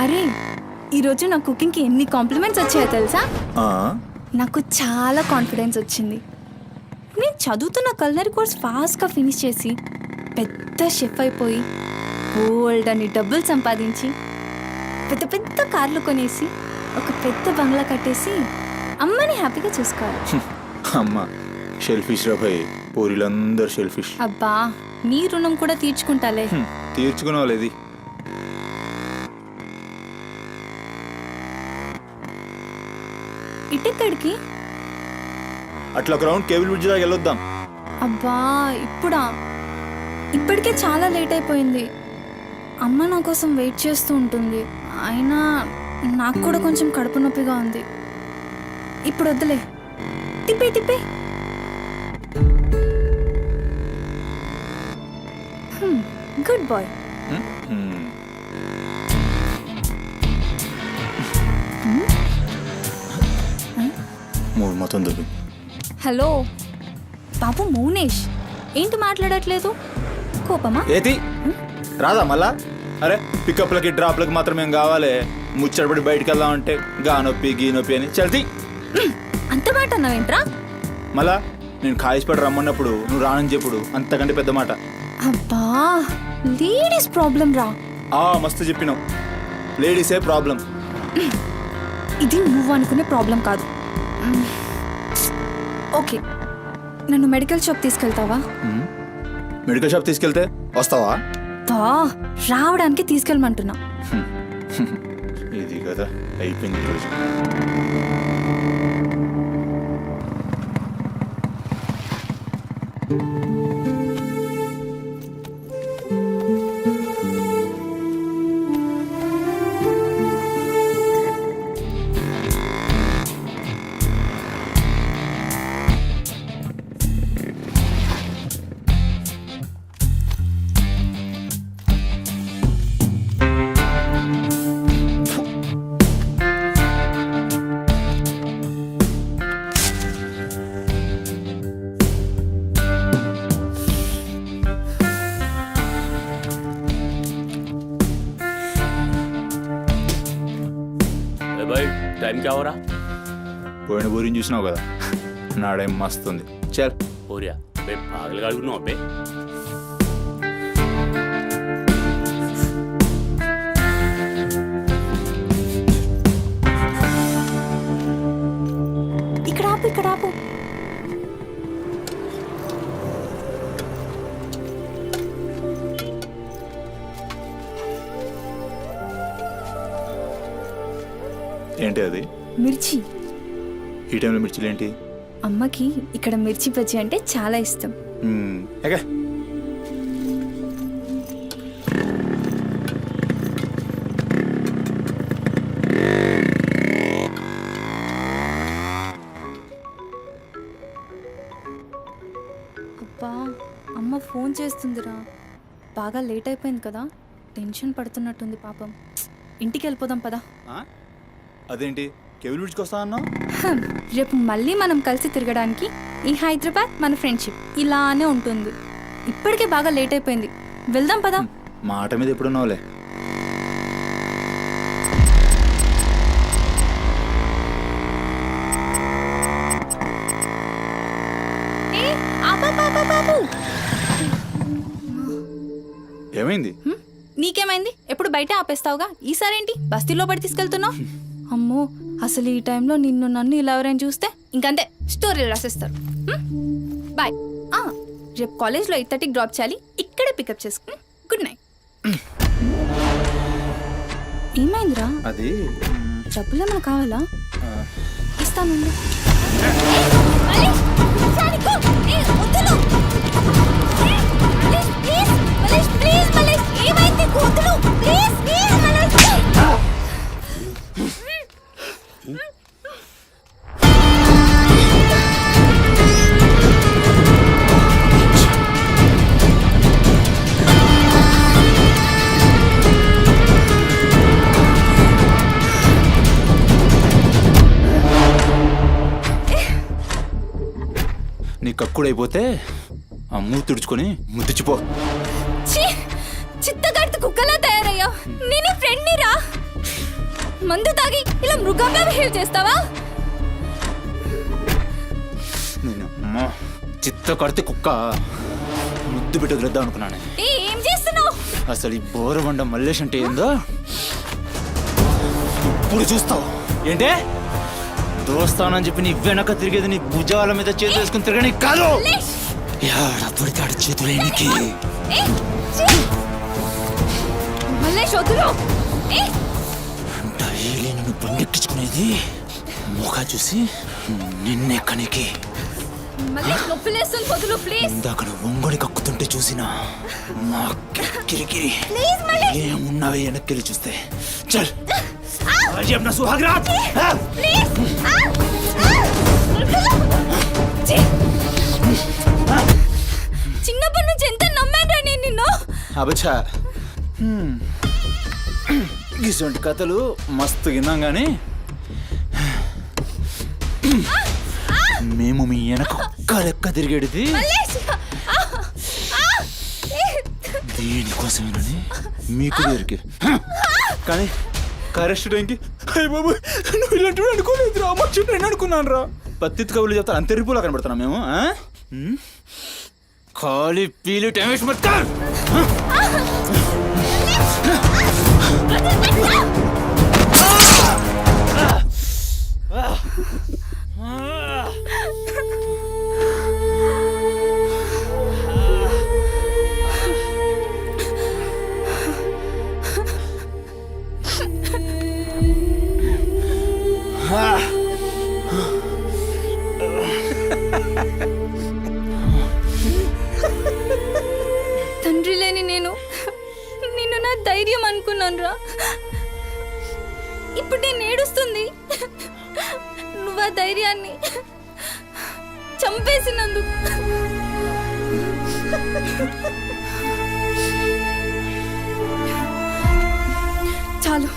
అరే ఈరోజు నా కుకింగ్కి ఎన్ని కాంప్లిమెంట్స్ వచ్చాయో తెలుసా? ఆ, నాకు చాలా కాన్ఫిడెన్స్ వచ్చింది. నేను చదువుతున్న కల్నరీ కోర్స్ ఫాస్ట్గా ఫినిష్ చేసి పెద్ద షెఫ్ అయిపోయి గోల్డ్ అని డబ్బులు సంపాదించి పెద్ద పెద్ద కార్లు కొనేసి ఒక పెద్ద బంగ్లా కట్టేసి అమ్మని హ్యాపీగా చూసుకోవాలి. అమ్మ షెల్ఫిష్ రా భయ్, పూరిలందరూ షెల్ఫిష్. అబ్బా నీ రుణం కూడా తీర్చుకుంటాలే. తీర్చుకునే వాళ్ళది. ఇటెక్కడికి? అట్లా ఒక రౌండ్ కేబుల్ బ్రిడ్జ్ దాకా వెళ్ళొద్దాం. అబ్బా ఇప్పుడా? ఇప్పటికే చాలా లేట్ అయిపోయింది. అమ్మ నా కోసం వెయిట్ చేస్తూ ఉంటుంది. అయినా నాకు కూడా కొంచెం కడుపు నొప్పిగా ఉంది. ఇప్పుడు వద్దులే, తిప్పే తిప్పే. Good boy. మూడు మొత్తం దొబ్బి. హలో బాబు మౌనేష్, ఏంటి మాట్లాడట్లేదు? కోపమా? ఏది రాదా మళ్ళా? అరే పికప్లకి డ్రాప్లకి మాత్రం ఏం కావాలి, ముచ్చటపడి బయటికి వెళ్దామంటే గా నొప్పి గీ నొప్పి అని చల్తీ. అంత మాట అన్నావేంట్రా? మళ్ళా నేను కాయిస్పడి రమ్మన్నప్పుడు నువ్వు రానని చెప్పుడు అంతకంటే పెద్ద మాట. అబ్బా లేడీస్ ప్రాబ్లం రా. మస్తు చెప్పినావు, లేడీసే ప్రాబ్లం. ఇది నువ్వు అనుకునే ప్రాబ్లం కాదు. ఓకే, నన్ను మెడికల్ షాప్ తీసుకెళ్తావా? మెడికల్ షాప్ తీసుకెళ్తే వస్తావా? రావడానికి తీసుకెళ్ళమంటున్నా. ఇది కదా అయిపోయింది ఈరోజు. भाई टाइम क्या हो रहा? పోయిన బోరిని చూసినావు కదా, నాడేం మస్తుంది. చల్ हो रहा बे पागल गाड़ी नो पे ఇక్కడ ఆపు, ఇక్కడ ఆపు. ఏంటి అది? మిర్చి. ఈ టైంలో మిర్చిలు ఏంటి? అమ్మకి ఇక్కడ మిర్చి బజ్జీ అంటే చాలా ఇష్టం. ఎగా అబ్బా అమ్మ ఫోన్ చేస్తుందిరా. బాగా లేట్ అయిపోయింది కదా, టెన్షన్ పడుతున్నట్టుంది పాపం. ఇంటికి వెళ్ళిపోదాం పదా. అదేంటి కేబుల్ బ్రిడ్జ్కి వస్తా అన్నావు? రేపు మళ్ళీ మనం కలిసి తిరగడానికి ఈ హైదరాబాద్ మన ఫ్రెండ్షిప్ ఇలానే ఉంటుంది. ఇప్పటికే బాగా లేట్ అయిపోయింది, వెళ్దాం పదా. మాట మీద ఎప్పుడున్నావులే. ఏమైంది? నీకేమైంది? ఎప్పుడు బయట ఆపేస్తావుగా, ఈసారేంటి బస్తీలో పడి తీసుకెళ్తున్నావు? అమ్మో అసలు ఈ టైంలో నిన్ను నన్ను ఇలా ఎవరైనా చూస్తే ఇంకంతే, స్టోరీలు రాసేస్తారు. బాయ్. రేపు కాలేజ్లో 8:30కి డ్రాప్ చేయాలి, ఇక్కడే పికప్ చేసుకుని. Good night. ఏమైందిరా? అది డబ్బులు ఏమైనా కావాలా? ఇస్తాను. నీ కక్కుడైపోతే ఆ మూతి తుడుచుకొని ముద్దుచిపో. చిత్తగడితే కుక్కలా తయారయ్యా. నేను ఫ్రెండ్ రా. మందు తాగి ఇలా మృగంగా బిహేవ్ చేస్తావా? నేను అమ్మా చిత్త కడితే కుక్క ముద్దు పెట్టి వదిలేద్దాం అనుకున్నాను. ఏం చేస్తున్నావు? అసలు ఈ బోరబండ మల్లేష్ అంటే ఏందో ఇప్పుడు చూస్తావు. ఏంటే దోస్తానని చెప్పి నీ వెనక తిరిగేది నీ భుజాల మీద చేతులు వేసుకుని తిరగని కాదు. పడితాడు చేతులేనికి. మల్లేష్ వదులు. డైలీ నన్ను బండెక్కించుకునేది ముఖ చూసి నిన్నెక్కనికి. మల్లేష్ నొప్పిలేస్తుంది, వదులు ప్లీజ్. ఇందాక నువ్వు ఒంగొని కక్కుతుంటే చూసినా మా కిరికిరి ఏమున్నావే వెనక్కి చూస్తే. చల్ నా సుహాగ్రాట్. చిన్నప్పటి నుంచి ఎంత నమ్మాను నేను నిన్ను. అబచ్చా ఇటువంటి కథలు మస్తు విన్నాం కానీ మేము మీ వెనక ఒక్క లెక్క తిరిగేది దేనికోసమేనని మీకు దొరికి. కానీ కరెస్ట్ టైంకి అయ్య బాబు నువ్వు ఇలాంటివి అనుకోలేదు రా, అమ్మ నేను అనుకున్నాను రా. పత్తి కబుర్లు చెప్తాను అంత రిపులా కనబడుతున్నాం మేము. ఖాళీ పీలు టైం వేస్ట్ మత్ కర్. తండ్రి లేని నేను నిన్ను నా ధైర్యం అనుకున్నాను రా. ఇప్పుడు నేను ఏడుస్తుంది నువ్వు ఆ ధైర్యాన్ని చంపేసినందుకు. చాలు,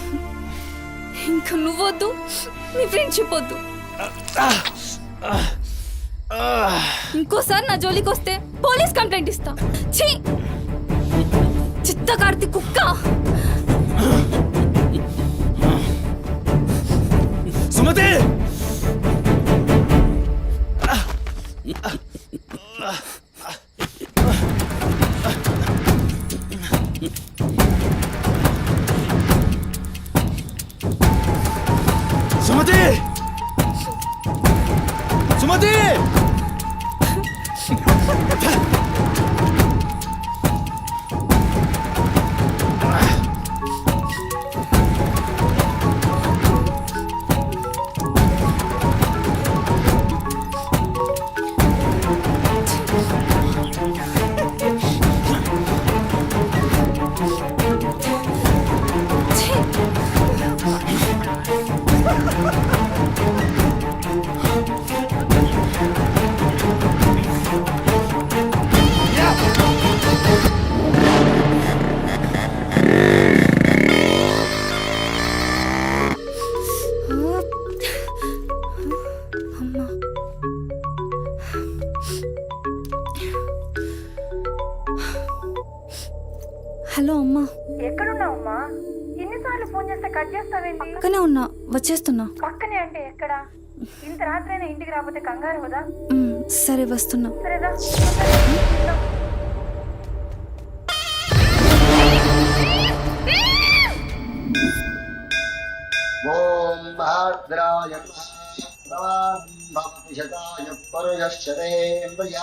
ఇంకా నువ్వొద్దు, నీ ఫ్రెండ్షిప్ వద్దు. ఇంకోసారి నా జోలికి వస్తే పోలీస్ కంప్లైంట్ ఇస్తా. ఛీ, చిత్త కార్తీ కుక్క. సుమతి సుమతి సుమతి హలో అమ్మా. ఎక్కడున్నావమ్మా? ఎన్నిసార్లు ఫోన్ చేస్తే కట్ చేస్తావేంటి? పక్కనే ఉన్నా, వచ్చేస్తున్నా. పక్కనే అంటే ఎక్కడ? ఇంత రాత్రైనా ఇంటికి రాకపోతే కంగారు కదా. సరే వస్తున్నా. సరేదా? ఓం భద్రాయ శతాయ పరుయశ్చరేంద్రియ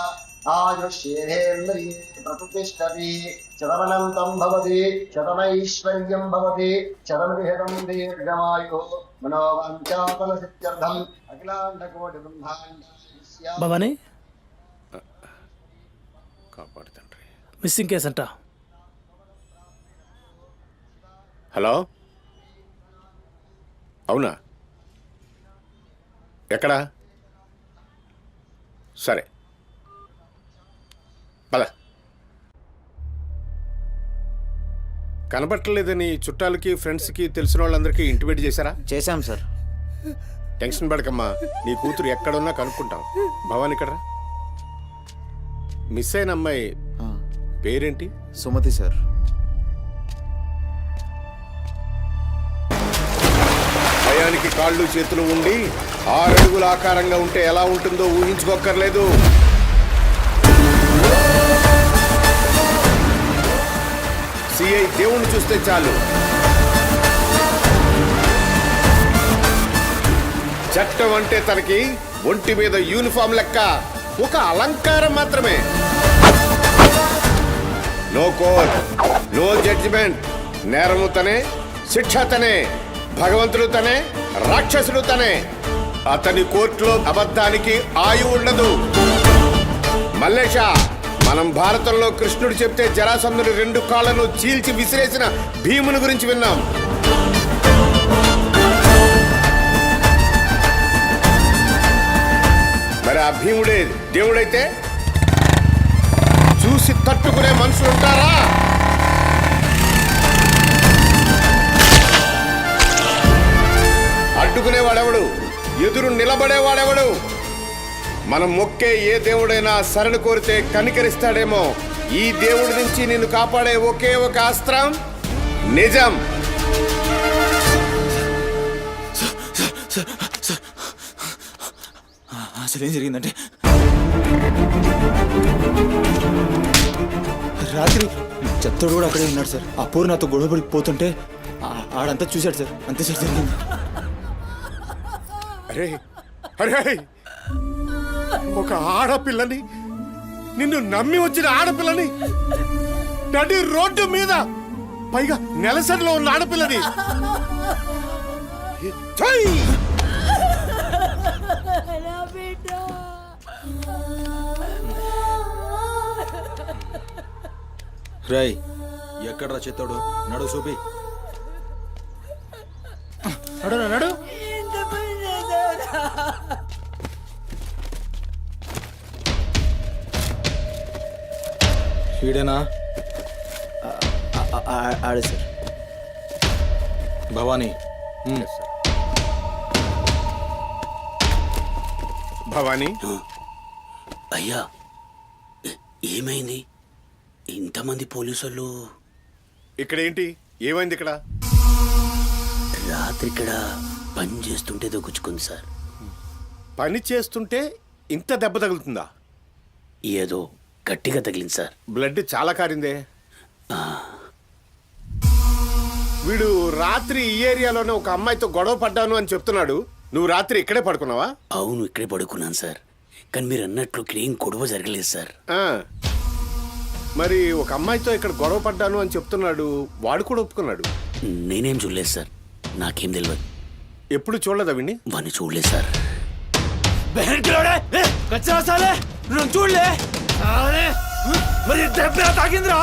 ఆయుష్యేంద్రియే ప్రతిష్టతి శతమనంతం భవతి శతమైశ్వర్యం భవతి శతమిహితం దీర్ఘమాయు మనోవాంఛాఫల సిద్ధ్యర్థం అఖిలాండకోటి బ్రహ్మాండ. భవానీ, కాపాడు తండ్రి. మిస్సింగ్ కేసు అంట. హలో, అవునా? ఎక్కడా? సరే పద. కనబట్టలేదని చుట్టాలకి ఫ్రెండ్స్కి తెలిసిన వాళ్ళందరికీ ఇంటిమేట్ చేశారా? చేశాం సార్. టెన్షన్ పడకమ్మా, నీ కూతురు ఎక్కడున్నా కనుక్కుంటాం. భవాని ఇక్కడ మిస్ అయిన అమ్మాయి పేరేంటి? సుమతి సార్. దయ్యానికి కాళ్ళు చేతులు ఉండి 6 అడుగుల ఆకారంగా ఉంటే ఎలా ఉంటుందో ఊహించుకోక్కర్లేదు. సిఐ దేవుణ్ణి చూస్తే చాలు చట్టం అంటే తనకి ఒంటి మీద యూనిఫామ్ లెక్క ఒక అలంకారం మాత్రమే. No court, no judgement. నేరము తనే, శిక్ష తనే, భగవంతుడు తనే, రాక్షసుడు తనే. అతని కోర్టులో అబద్ధానికి ఆయువు ఉండదు. మల్లేష, మనం భారతంలో కృష్ణుడు చెప్తే జరాసంధుడి 2 కాళ్లను చీల్చి విసిరేసిన భీముని గురించి విన్నాం. మరి ఆ భీముడే దేవుడైతే చూసి తట్టుకునే మనుషులు ఉంటారా? అడ్డుకునేవాడెవడు? ఎదురు నిలబడేవాడెవడు? మనం మొక్కే ఏ దేవుడైనా శరణు కోరితే కనికరిస్తాడేమో. ఈ దేవుడి నుంచి నిన్ను కాపాడే ఒకే ఒక అస్త్రం నిజం. అసలు ఏం జరిగిందంటే రాత్రి చెత్తోడు కూడా అక్కడే ఉన్నాడు సార్. ఆ పూర్ నాతో గొడవపడి పోతుంటే ఆడంతా చూశాడు సార్. అంతే సార్ జరిగింది. అరే అరే, ఒక ఆడపిల్లని, నిన్ను నమ్మి వచ్చిన ఆడపిల్లని నడి రోడ్డు మీద, పైగా నెలసరిలో ఉన్న ఆడపిల్లని ఛై! రై ఎక్కడ్రా చెత్తోడు? నడు చూపి. నడు నడు. వీడేనా? ఆడే సార్. భవానీ. భవానీ, అయ్యా ఏమైంది? ఇంతమంది పోలీసులు ఇక్కడ ఏంటి? ఏమైంది ఇక్కడ? రాత్రి ఇక్కడ పని చేస్తుంటే దొక్కుచుకుంది సార్. పని చేస్తుంటే ఇంత దెబ్బ తగులుతుందా? ఏదో గట్టిగా తగిలింది సార్. బ్లడ్ చాలా కారిందే. వీడు రాత్రి ఈ ఏరియాలోనే ఒక అమ్మాయితో గొడవ పడ్డాను అని చెప్తున్నాడు. నువ్వు రాత్రి ఇక్కడే పడుకున్నావా? అవును, ఇక్కడే పడుకున్నాను సార్. కానీ మీరు అన్నట్లు ఇక్కడ ఏం గొడవ జరగలేదు సార్. మరి ఒక అమ్మాయితో ఇక్కడ గొడవ పడ్డాను అని చెప్తున్నాడు. వాడు కూడా ఒప్పుకున్నాడు. నేనేం చూడలేదు సార్. నాకేం తెలియదు. ఎప్పుడు చూడలేదా విని? వాడిని చూడలేదు సార్. చూడలే మరి దెబ్బ తాకిందిరా?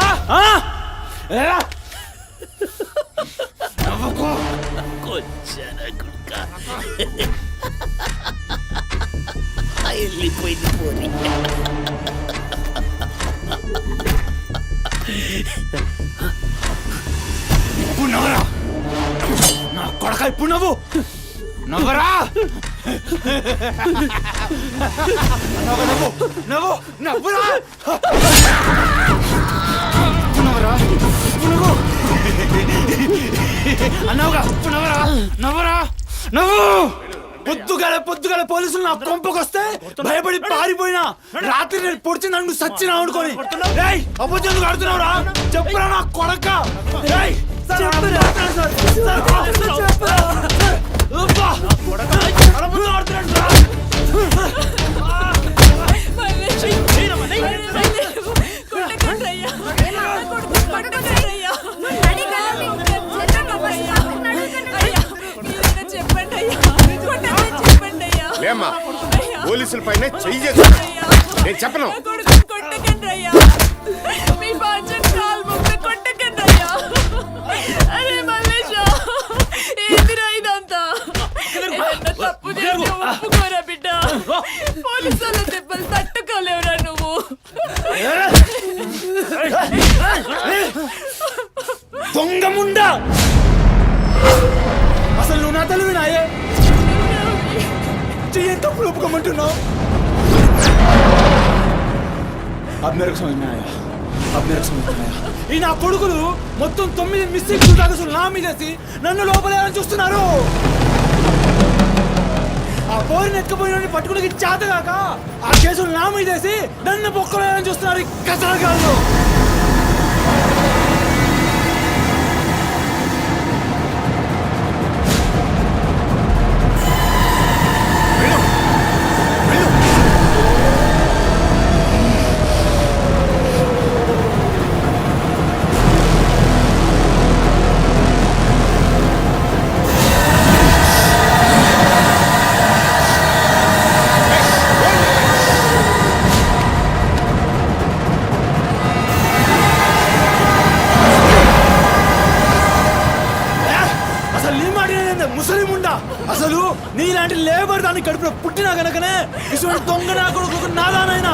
వెళ్ళిపోయింది పోనీ. ఇప్పుడు నవ్వరా నా కొడక? ఇప్పుడు నవ్వు. నవ్వరా? నవ్వు నవ్వు నవ్వురా. నవ్వరా? నవ్వు అన్నావుగా. నవ్వరా? నవ్వరా? నవ్వు. పొద్దుగాల పోలీసులు నా కొంపకొస్తే భయపడి పారిపోయినా రాత్రి నేను పొడిచి నన్ను సచ్చినా అనుకోని అబద్ధం ఆడుతున్నావురా? చెప్పురా నా కొడక. లేమ్మా, పోలీసుల పైన చెయ్యి నేను చెప్పను. దెబ్బలు తట్టుకోలేవురా నువ్వు. దొంగ ముండా, అసలు నువ్వు నా తల్లి నాయే చెయ్యి తప్పులు ఒప్పుకోమంటున్నావు. ఈ నా కొడుకులు మొత్తం 9 మిస్టేక్స్ దాకా నా మీదేసి నన్ను లోపలేయాలని చూస్తున్నారు. పోరిని ఎత్తుకుపోయిన పట్టుకుని చేతగాక ఆ కేసులు నా మీదేసి నన్ను పొక్కలేదని చూస్తున్నారు కసరగాళ్ళు. అసలు నీలాంటి లేబర్ దాన్ని కడుపులో పుట్టినా గనకనే ఇటువంటి దొంగ నా కొడుకు నాదానైనా.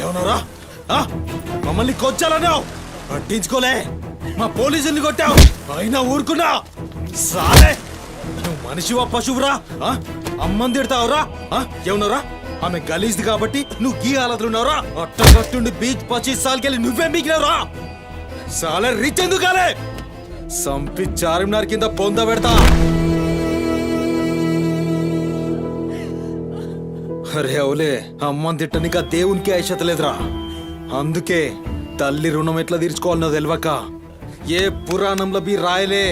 ఏమన్నారా? మమ్మల్ని కొచ్చాలన్నావు, పట్టించుకోలే. మా పోలీసుల్ని కొట్టావు, అయినా ఊరుకున్నా. సాలే, నువ్వు మనిషివా పశువురా? అమ్మని తిడతావురా? ఏమన్నారా? ఆమె గలీజ్ది కాబట్టి నువ్వు గీ ఆలదులున్నావురా? అట్టగట్టుండి బీచ్ 25 సార్కెళ్ళి నువ్వే మిగిలినరా? సాలే రిచ్ ఎందుకు కాలే? సంపి చార్మినార్ కింద పొంద పెడతా. అరే అవులే, అమ్మని తిట్టనిక దేవునికి ఐషత లేదురా. అందుకే తల్లి రుణం ఎట్లా తీర్చుకోవాలనో తెలియక ఏ పురాణంలో బి రాయలే.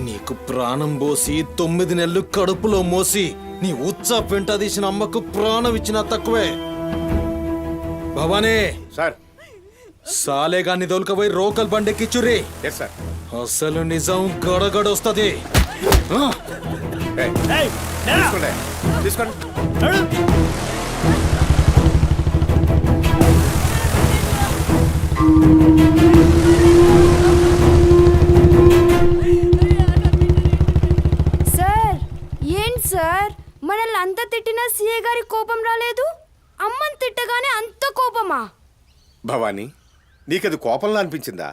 నీకు ప్రాణం పోసి 9 నెలలు కడుపులో మోసి నీ ఉచ్చ పెంట తీసిన అమ్మకు ప్రాణం ఇచ్చినా తక్కువే. భవానీ సార్, సాలేగాన్ని దొలకపోయి రోకల్ బండెక్కిచ్చుర్రి. సార్ అసలు నిజం గడగడొస్తది. తీసుకోండి. సార్ ఏంటి సార్, మనల్ని అంత తిట్టినా సీఏ గారి కోపం రాలేదు, అమ్మని తిట్టగానే అంత కోపమా? భవానీ, నీకది కోపంలా అనిపించిందా?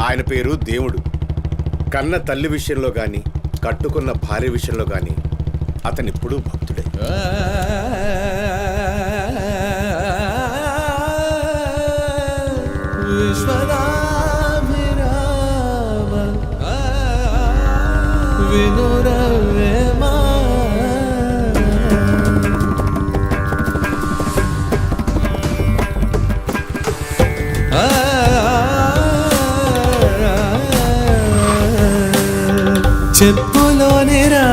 ఆయన పేరు దేవుడు. కన్న తల్లి విషయంలో గాని కట్టుకున్న భార్య విషయంలో గాని అతనిప్పుడు భక్తుడే. చెప్పులోనే రా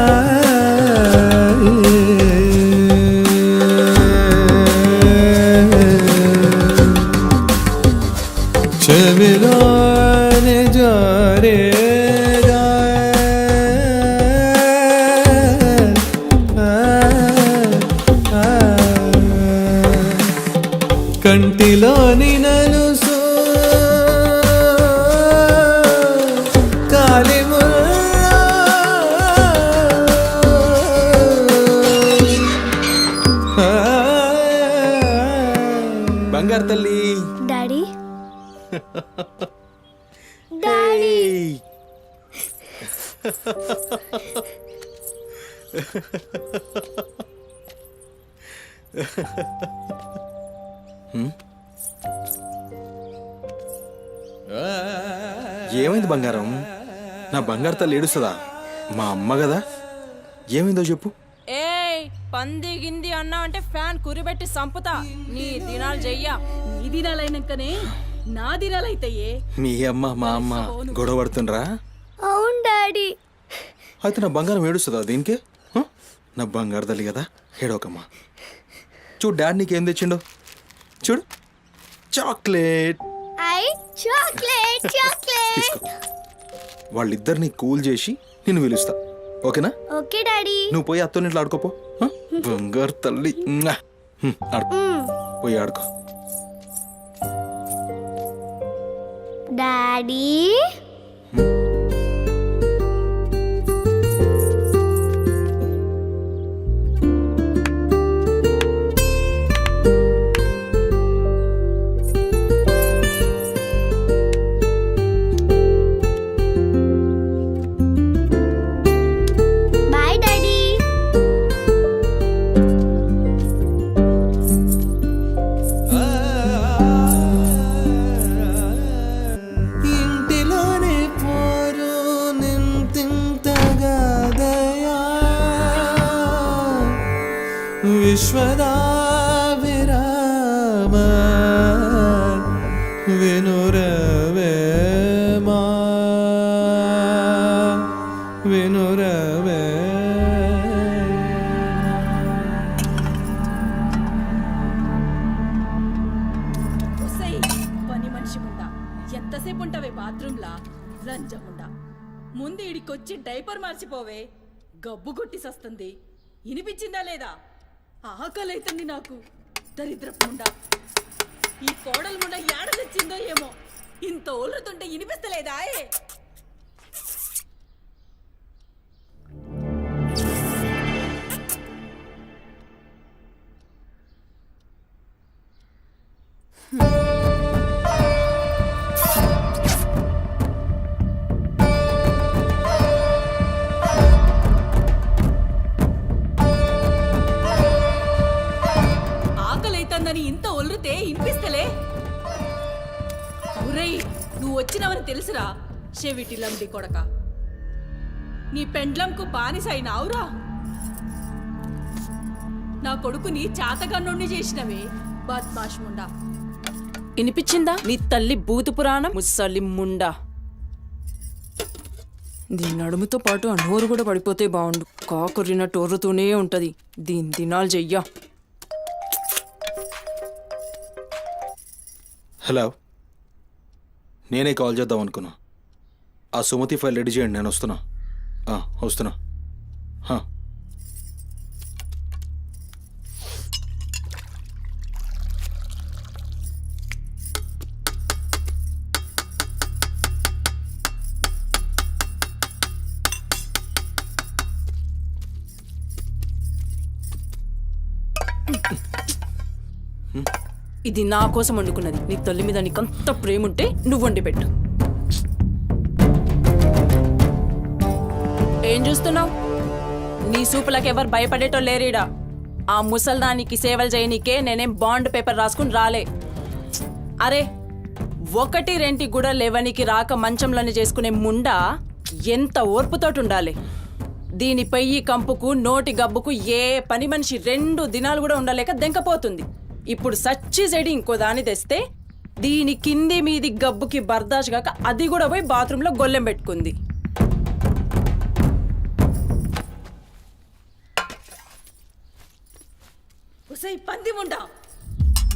చెవిలోనే జారే కంటిలోని నలుసు కాలిము బంగారు తల్లి. డాడీ డాడీ ఏమైంది బంగారం? నా బంగారు తల్లి ఏడుస్తుందా? మా అమ్మ కదా, ఏమైందో చెప్పు. ఏయ్ పంది గింది అన్నా అంటే ఫ్యాన్ కురిబెట్టి సంపుతా. నీ దినాలు చెయ్యా. నీ దినాలైనాకనే నా దినాలైతాయే. మీ అమ్మ మా అమ్మ గొడవ పడుతుండ్రా? అవును డాడీ. అయితే నా బంగారం ఏడుస్తుందా దీనికి? నా బంగారు తల్లి కదా, ఏడోకమ్మా. చూడు డాడీ నీకేం తెచ్చిండు, చూడు చాక్లెట్. Chocolate chocolate. తీసుకో. వాళ్ళిద్దరిని కూల్ చేసి నిన్ను పిలుస్తా, ఓకేనా? Okay daddy. నువ్వు పోయి అత్తోని ఇంట్లో ఆడుకోపో. బంగారు తల్లి. ఆడుకో, పోయి ఆడుకో. Daddy bye daddy. ఇంటిలోనే పోరు నింతింతగా దయా విశ్వదా విరామ వినురవేమా వినురవే. పని మనిషి ముండా ఎంతసేపు ఉంటావే బాత్రూంలా? లంజముండా, ముందు ఇడికొచ్చి డైపర్ మార్చిపోవే. గబ్బు కొట్టి సస్తుంది. వినిపించిందా లేదా? ఆకలైతుంది నాకు. దరిద్రపుండా, ఈ కోడలు ముండా ఏడ తెచ్చిందో ఏమో. ఇంత ఓలుతుంటే వినిపిస్తలేదా? ఆకలైతుందని ఇంత ఒల్లుతే వినిపిస్తలే? ఒరేయ్, నువ్వు వచ్చినవని తెలుసురా చెవిటి లంబడి కొడక. నీ పెండ్లంకు బానిసైనావురా. నా కొడుకుని చాతగన్నుణ్ణి చేసినవే బద్మాష్ ముండా. వినిపించిందా నీ తల్లి బూతు పురాణం? ముసలి ముండా, దీని నడుముతో పాటు ఆ నోరు కూడా పడిపోతే బాగుండు. కాకురినట్టు ఒర్రుతూనే ఉంటది. దీని దినాలు చెయ్యా. హలో, నేనే కాల్ చేద్దాం అనుకున్నా. ఆ సుమతి ఫైల్ రెడీ చేయండి, నేను వస్తున్నా. వస్తున్నా. ఇది నా కోసం వండుకున్నది. నీ తల్లి మీద నీకంత ప్రేమ ఉంటే నువ్వు వండి పెట్టు. ఏం చూస్తున్నావు? నీ సూపులకు ఎవరు భయపడేటో లేరీడా. ఆ ముసల్దానికి సేవలు చేయనీకే నేనేం బాండ్ పేపర్ రాసుకుని రాలే. అరే, 1-2 కూడా లేవనికి రాక మంచంలోనే చేసుకునే ముండా ఎంత ఓర్పుతోటి ఉండాలి. దీనిపై ఈ కంపుకు నోటి గబ్బుకు ఏ పని మనిషి 2 దినాలు కూడా ఉండలేక దెంకపోతుంది. ఇప్పుడు సచ్చి చెడి ఇంకో దాన్ని తెస్తే దీని కింది మీది గబ్బుకి బర్దాష్ కాక అది కూడా పోయి బాత్రూంలో గొల్లెం పెట్టుకుంది. పంది ముండా,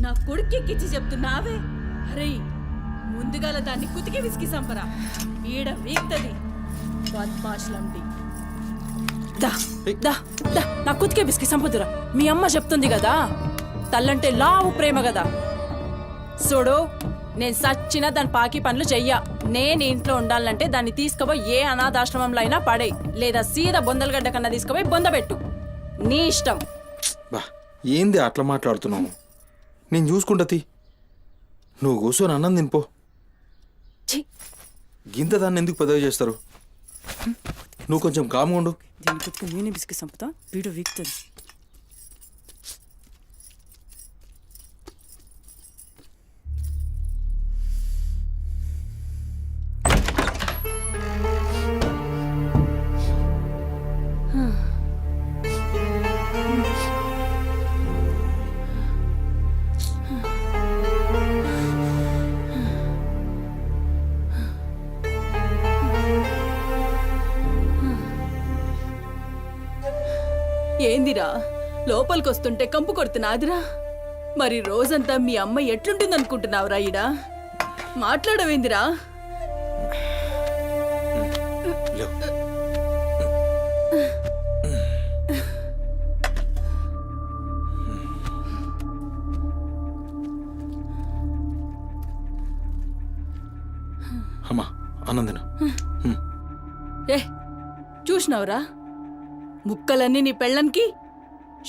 నా కొడుకెక్కిచ్చి చెప్తున్నావే? అరే, ముందుగాల దాన్ని కుతికి విసికి సంపరా. ఈడ వీక్తది బద్మాష్లండి. దా దా దా, నా కుతికే బిస్కి సంపుతురా. మీ అమ్మ చెప్తుంది కదా, తల్లంటే లావు ప్రేమ కదా. చూడు, నేను సచ్చిన దాని పాకి పనులు చెయ్యా. నేను ఇంట్లో ఉండాలంటే దాన్ని తీసుకుపోయి ఏ అనాథాశ్రమంలో అయినా పడేయి, లేదా సీదా బొందలగడ్డ కన్నా తీసుకుపోయి బొందబెట్టు. నీ ఇష్టం. బా, ఏంది అట్లా మాట్లాడుతున్నావు? నేను చూసుకుంటా తీ. నువ్వు కూర్చొని అన్నం తినిపో. గింత దాన్ని ఎందుకు పెద్దగా చేస్తారు? నువ్వు కొంచెం కామ్గా ఉండు. దీని కుతికి నేనే బిస్కి సంపుతా. వీడు వీక్తుంది. ఏందిరా లోపలికొస్తుంటే కంపు కొడుతున్నాదిరా? మరి రోజంతా మీ అమ్మ ఎట్లుంటుందనుకుంటున్నావురా ఈడ? మాట్లాడవేందిరా? లేవు. అమ్మా ఆనందన ఏ చూసినావురా? ముక్కలన్నీ నీ పెళ్ళన్కి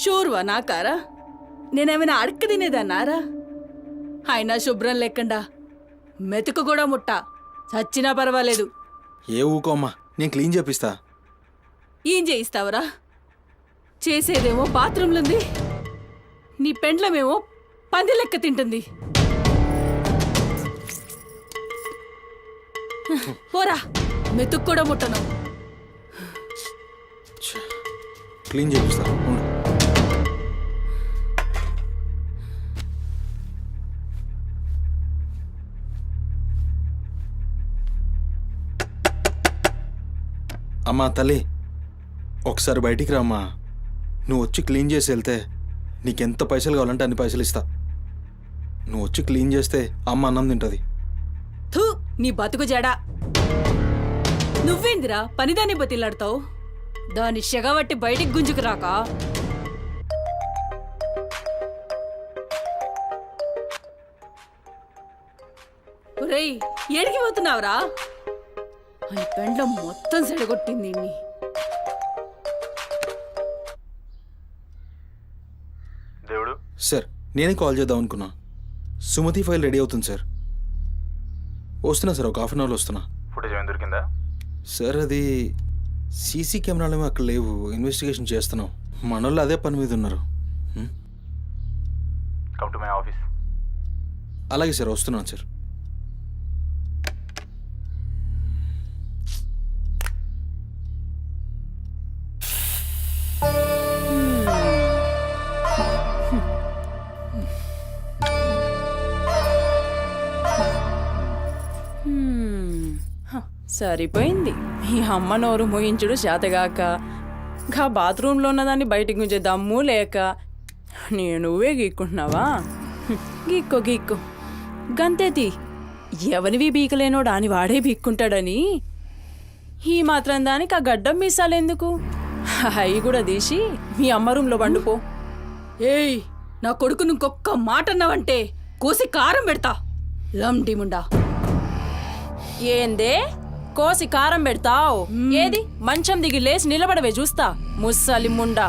షూర్వా నాకారా? నేనేమైనా అడక్క తినేదన్నారా? అయినా శుభ్రం లేకుండా మెతుకు కూడా ముట్ట చచ్చినా పర్వాలేదు. ఏ ఊకో అమ్మా, నేను క్లీన్ చేపిస్తా. ఏం చేయిస్తావురా? చేసేదేమో బాత్రూంలుంది, నీ పెండ్లమేమో పంది లెక్క తింటుంది. పోరా, మెతుకు కూడా ముట్టను. క్లీన్ చేపిస్తా ఉండు. అమ్మా తల్లి, ఒకసారి బయటికి రామ్మా. నువ్వు వచ్చి క్లీన్ చేసి వెళ్తే నీకెంత పైసలు కావాలంటే అన్ని పైసలు ఇస్తా. నువ్వు వచ్చి క్లీన్ చేస్తే అమ్మ అన్నం తింటుంది. థూ, నీ బతుకు జడా. నువ్వేందిరా పనిదాన్ని బతిలాడతావు? దాని షెగవట్టి బయటికి గుంజుకు రాక. ఒరేయ్, ఏడికి పోతున్నావురా? అని పెండ్లం మొత్తం సెడగొట్టింది దీన్ని. సార్ నేనే కాల్ చేద్దాం అనుకున్నా. సుమతి ఫైల్ రెడీ అవుతుంది సార్. వస్తున్నా సార్, ఒక 1/2 అవర్లో వస్తున్నా. ఫుటేజ్ ఏమైనా దొరికిందా? సార్ అది సీసీ కెమెరాలు అక్కడ లేవు, ఇన్వెస్టిగేషన్ చేస్తున్నాం. మనోళ్ళు అదే పని మీద ఉన్నారు. Come to my office. అలాగే సార్, వస్తున్నాను సార్. సరిపోయింది. ఈ అమ్మ నోరు మోయించుడు చేతగాక, గా బాత్రూంలో ఉన్నదాన్ని బయటికి గుంజే దమ్ము లేక నువ్వే గీక్కుంటున్నావా? గీక్కో గీక్కో, గంతేతి. ఎవరివి బీకలేనోడు అని వాడే బీక్కుంటాడని ఈ మాత్రం దానికి ఆ గడ్డం మీసాలెందుకు? అవి కూడా తీసి మీ అమ్మ రూంలో పండుకో. ఏయ్, నా కొడుకు ఇంకొక్క మాట అన్నావంటే కోసి కారం పెడతా. లండిముండా. ఏందే కోసి కారం పెడతావు? ఏది మంచం దిగి లేచి నిలబడవే చూస్తా, ముస్సలి ముండా.